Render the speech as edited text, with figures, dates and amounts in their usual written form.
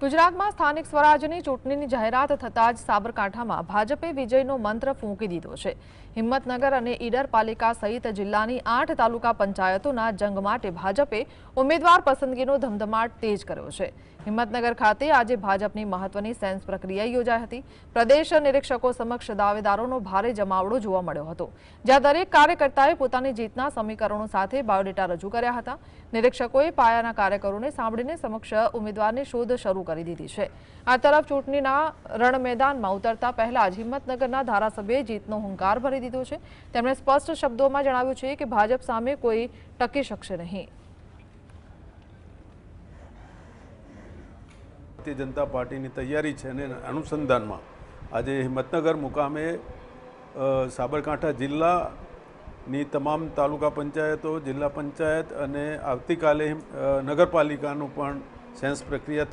ગુજરાતમાં સ્થાનિક સ્વરાજ્યની ચૂંટણીની જાહેરાત થતાં જ સાબરકાંઠામાં ભાજપે વિજયનો મંત્ર ફૂંકી દીધો છે। હિંમતનગર અને ઈડર પાલિકા સહિત જિલ્લાની 8 તાલુકા પંચાયતોના જંગ માટે ભાજપે ઉમેદવાર પસંદગીનો ધમધમાટ તેજ કર્યો છે। હિંમતનગર ખાતે આજે ભાજપની મહત્વની સેન્સ પ્રક્રિયા યોજાઈ હતી। પ્રદેશ નિરીક્ષકો સમક્ષ દાવેદારોનો ભારે જમાવડો જોવા મળ્યો હતો, જ્યાં દરેક કાર્યકર્તાએ પોતાની જીતના સમીકરણો સાથે બાયોડેટા રજૂ કર્યા હતા। નિરીક્ષકોએ પાયાના કાર્યકરોને સાંભળીને સમક્ષ ઉમેદવારની શોધ શરૂ કરી દીધી છે। આ તરફ ચૂંટણીના રણ મેદાનમાં ઉતરતા પહેલા જ હિંમતનગરના ધારાસભ્યએ જીતનો હુંકાર ભરી દીધો છે। તેમણે સ્પષ્ટ શબ્દોમાં જણાવ્યું છે કે ભાજપ સામે કોઈ ટકી શકશે નહીં। ભારતીય જનતા પાર્ટીની તૈયારી છે અને અનુસંધાનમાં આજે હિંમતનગર મુકામે સાબરકાંઠા જિલ્લાની તમામ તાલુકા પંચાયતો, જિલ્લા પંચાયત અને આવતીકાલે નગરપાલિકાનું પણ સેન્સ પ્રક્રિયા